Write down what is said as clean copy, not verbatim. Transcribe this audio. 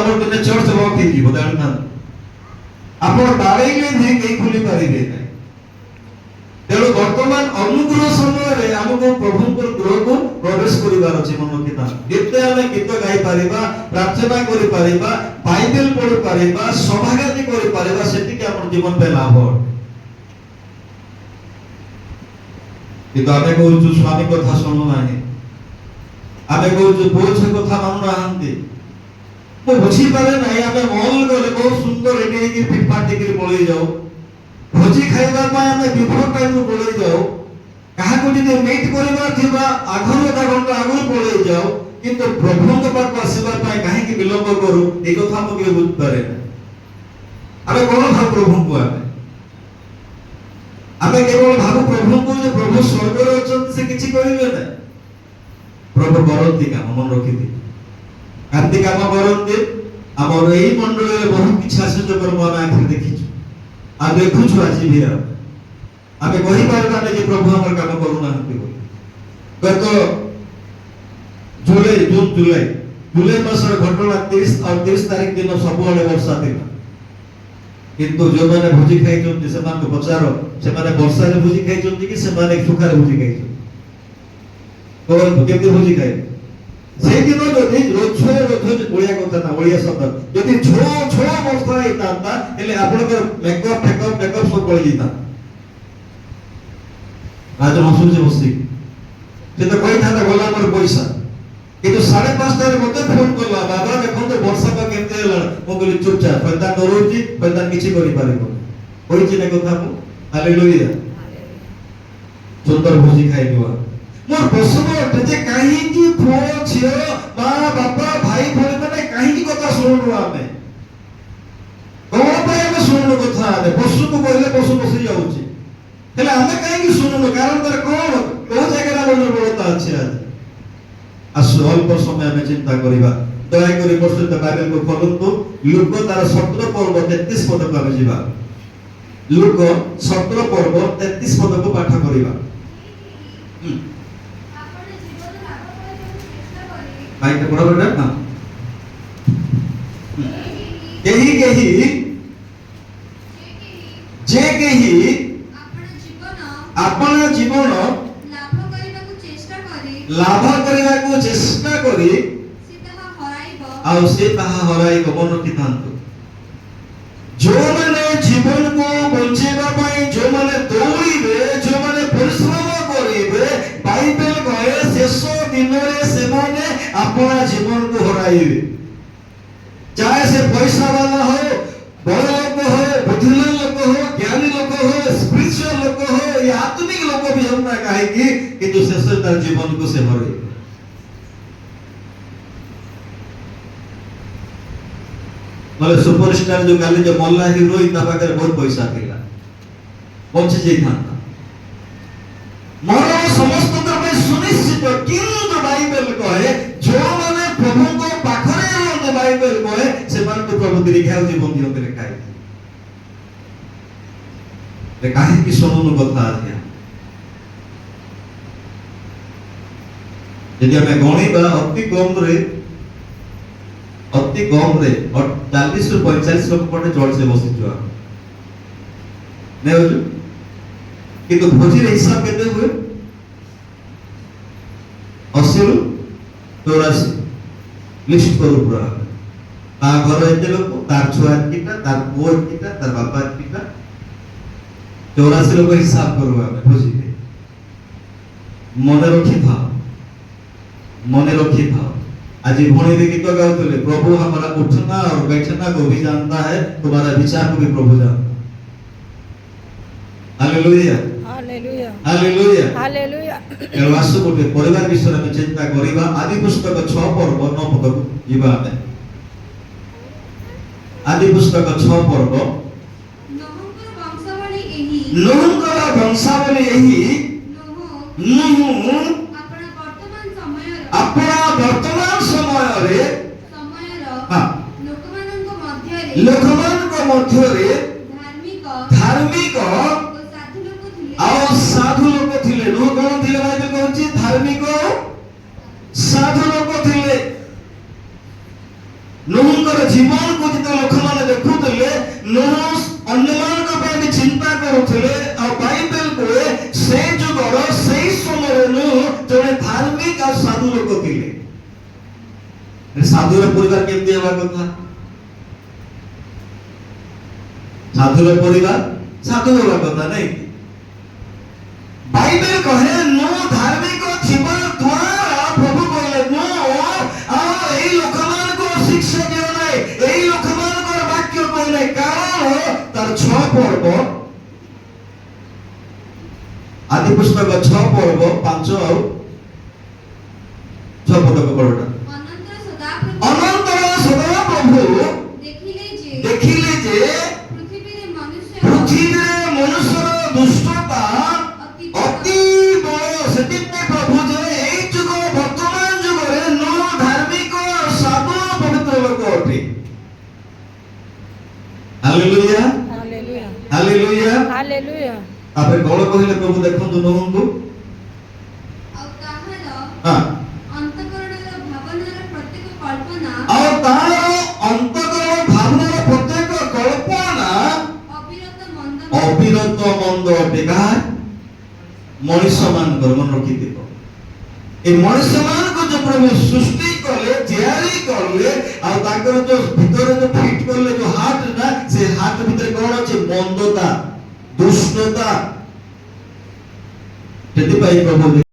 ଆମର ଦିନେ church lock ହେଇଯିବ ଜାଣିଥାନ୍ତି। ଆପଣ ବାଡ଼େଇଲେ ଯେ କେହି ଖୋଲି ପାରିବେ ନାହିଁ। ତେଣୁ ବର୍ତ୍ତମାନ ଅନୁଗ୍ରହ ସମୟରେ ଆମକୁ ପ୍ରଭୁଙ୍କର ଗୃହକୁ ପ୍ରବେଶ କରିବାର ଅଛି। ମନ ରଖିଥାନ୍ତି, ଯେତେ ଆମେ ଗୀତ ଗାଇପାରିବା, ପ୍ରାର୍ଥନା କରିପାରିବା, ବାଇବେଲ ପଢିପାରିବା, ସଭାଗାତି କରିପାରିବା, ସେତିକି ଆମର ଜୀବନ ପାଇଁ ଲାଭ। କିନ୍ତୁ ଆମେ କହୁଛୁ ସ୍ୱାମୀ କଥା ଶୁଣୁନାହିଁ, ଆମେ କହୁଛୁ ପୁଅ ଝିଅ କଥା ମାନୁନାହାନ୍ତି। ମୁଁ ବୁଝିପାରେ ନାହିଁ, ଆମେ ମଲ୍ ଗଲେ ବହୁତ ସୁନ୍ଦର ରେଡି ହେଇକି ଫିଟଫାଟ ହେଇକି ପଳେଇ ଯାଉ, ଭୋଜି ଖାଇବା ପାଇଁ ଆମେ ବିଫୋର ଟାଇମରୁ ପଳେଇ ଯାଉ, କାହାକୁ ଯଦି ମିଟ୍ କରିବାର ଥିବା ଆଗରୁ ଅଧା ଘଣ୍ଟା ଆଗରୁ ପଳେଇ ଯାଉ, କିନ୍ତୁ ପ୍ରଭୁଙ୍କ ପାଖକୁ ଆସିବା ପାଇଁ କାହିଁକି ବିଳମ୍ବ କରୁ? এই କଥା ମୁଁ କେବେ ବୁଝିପାରେ ନା। ଆମେ କଣ ଭାବୁ ପ୍ରଭୁଙ୍କୁ? ଆମେ କେବଳ ଭାବୁ ପ୍ରଭୁଙ୍କୁ ଯେ ପ୍ରଭୁ ସ୍ୱର୍ଗରେ ଅଛନ୍ତି, ସେ କିଛି କରିବେ ନା। ପ୍ରଭୁ କରନ୍ତି କାମ, ମନେ ରଖିଥିବେ, କାନ୍ତି କାମ କରନ୍ତି। ଆମର ଏଇ ମଣ୍ଡଳରେ ବହୁତ କିଛି ଆଶ୍ଚର୍ଯ୍ୟ କର୍ମ ଆମେ ଆଖିରେ ଦେଖିଛୁ ଆଉ ଦେଖୁଛୁ ଆଜି ବି। ଆମେ କହିପାରିବା ଯେ ପ୍ରଭୁ ଆମର କାମ କରୁନାହାନ୍ତି ବୋଲି। ଗତ ଜୁଲାଇ ମାସର ଘଟଣା 30 ତାରିଖ ଦିନ ସବୁଆଡେ ବର୍ଷା ଥିଲା, କିନ୍ତୁ ଯୋଉମାନେ ଭୋଜି ଖାଇଛନ୍ତି ସେମାନଙ୍କୁ ପଚାର, ସେମାନେ ବର୍ଷାରେ ଭୋଜି ଖାଇଛନ୍ତି କି ସେମାନେ ସୁଖାରେ ଭୋଜି ଖାଇଛନ୍ତି? କେମିତି ଭୋଜି ଖାଇବେ? ସେଇଦିନ ଯଦି ଓଡିଆ କଥା ନା, ଓଡିଆ ଶବ୍ଦ ଯଦି ଝୋ ବର୍ଷା ହେଇଥାନ୍ତା, ହେଲେ ଆପଣଙ୍କର ମେକଅପ୍ ସବୁ ପଳେଇ ଯାଇଥାନ୍ତା। ରାଜ ହସୁଛି ବସି, ସେ ତ କହିଥାନ୍ତା ଗଲା ମୋର ପଇସା। କିନ୍ତୁ 5:30ରେ ମତେ ଫୋନ କଲା, ବାବା ଦେଖନ୍ତୁ ବର୍ଷା ପା କେମିତି ହେଲା। ମୁଁ କହିଲି ଚୁପଚାପ, ଫୈତାନ ଡରଉଛି, ଫୈତାନ କିଛି କରିପାରିବନି। କହିଛି ନା କଥା ମୁଁ। ହାଲେଲୁୟା। ସୁନ୍ଦର ଭୋଜି ଖାଇଲୁ। ମୋର ପ୍ରଶ୍ନ ଅଟେ ଯେ କାହିଁକି ପୁଅ ଝିଅ ମା ବାପା ଭାଇ ଭଉଣୀ ମାନେ କାହିଁକି କଥା ଶୁଣୁନୁ? ଆମେ କଣ ପାଇଁ ଆମେ ଶୁଣୁନୁ କଥା? ପଶୁକୁ କହିଲେ ପଶୁ ପଶି ଯାଉଛି, ହେଲେ ଆମେ କାହିଁକି ଶୁଣୁନୁ? କାରଣ ତାର କଣ, କୋଉ ଜାଗାରେ ଆମର ଦୁର୍ବଳତା ଅଛି? ଆସୁ ଅଳ୍ପ ସମୟ ଆମେ ଚିନ୍ତା କରିବା। ଦୟାକରି ମୋ ସହିତ ବାଇବେଲକୁ ଖୋଲନ୍ତୁ। ଲୁକ ତାର 17 ପର୍ବ 33 ପଦକୁ ଆମେ ଯିବା। ଲୁକ 17 ପର୍ବ 33 ପଦକୁ ପାଠ କରିବା। ଭାଇଟା ପଢ ବେଟା। କେହି ଆପଣ ଜୀବନ ଲାଭ କରିବାକୁ ଚେଷ୍ଟା କରି ଆଉ ସେ ତାହା ହରାଇବ। ମନେ ରଖିଥାନ୍ତୁ, ଯୋଉମାନେ ଜୀବନକୁ ବଞ୍ଚେଇବା ପାଇଁ ଯୋଉମାନେ ଦୌଡ଼ିବେ, ଯୋଉମାନେ ପରିଶ୍ରମ କରିବେ, ବାଇବେଲ କହେ ଶେଷ ଦିନରେ ସେମାନେ अपना जीवन को हराइबे। चाहे से पैसा वाला हो, बड़ लोग हो, बुद्धिमान लोग हो, ज्ञानी लोग हो, स्पिरिचुअल लोग हो, या आत्मिक लोग भी हम ना कहेंगे कि जो शेष तर जीवन को से हरे। मतलब सुपरस्टार जो काली जो मल्ला हीरो इतना पाकर बहुत पैसा थिला, पहुंचे जे था मरण समस्त तरफ सुनिश्चित। किंतु बाइबल कहे जो माने प्रभु को पाखरे रहते, बाइबल कहे से मान को प्रभु दीर्घायु जीवन दियते लिखाई। ते काहे की सुनुनु कथा आज्ञा यदि हमें गणिबा अति कम रे 40 ରୁ 45 लोग पटे चढ़ से बसी जुआ नहीं हो जो किंतु भोजी रे हिसाब केते हुए 80 ରୁ 84 लिस्ट करू पूरा ता घर एते लोग तार छुआ किटा तार पुओ किटा तार बापा किटा 84 लोग हिसाब करू हमें भोजी के मने रखी था। आज भोणी भी गीत गाउतले, प्रभु हमारा उठना और बैठना को भी जानता है, तुम्हारा विचार को भी प्रभु जानता है। Hallelujah hallelujah hallelujah hallelujah. एवासु को परिवार विषय में चिंता करिबा। आदि पुस्तक 6 पर्व 9 पद को जीवा में। आदि पुस्तक 6 पर्व नोहंकर वंशावली एही नोह अपना वर्तमान समय रे लोकमान को मध्य रे धार्मिक और साधु लोग थिले। लोग कौन थिले? बाइबल कहूची धार्मिक साधु लोग थिले। नोह जीवन को जिते लोक माने देखुतले नोह अन्यमान पे चिंता करुतले आ बाइबल को से जुगर से समय जड़े धार्मिक और साधु लोक थिले साधुर परिवार केमती हेबा कथा साधुर परिवार साधु हेबा कथा नहीं बाइबल कहे नो धार्मिक थिबा द्वारा प्रभु कहले नो आ एई लोक मान को शिक्षा दियो नै एई लोक मान को वाक्य कहले कारण तार 6 पर्व आदि पुस्तक 6 पर्व 5 और 6 पद को पढोटा अनंतर सदा प्रभु देखिले जे पृथ्वी रे मनुष्य दुष्टता अति बड़ सेति प्रभु जे एई जुग वर्तमान जुग रे नो धार्मिक साधु पवित्र लोक अटे हालेलुया हालेलुया हालेलुया हालेलुया आपे कोन कहिले प्रभु देखंतु नहुंतु और ताहार हां अंतःकरणर भावनार प्रत्येक कल्पना और तार अंतःकरण भावनार प्रत्येक कल्पना अविरत मंद अटे काहार मनुष्य मान कर मन रखी देबो ए मनुष्य मान को जो प्रभु सृष्टि करले तैयारी करले आ ताकर जो भीतर जो फिट करले जो हार्ट ना से हार्ट भीतर कोन अछि मंदता दुष्टता जति पाई प्रभु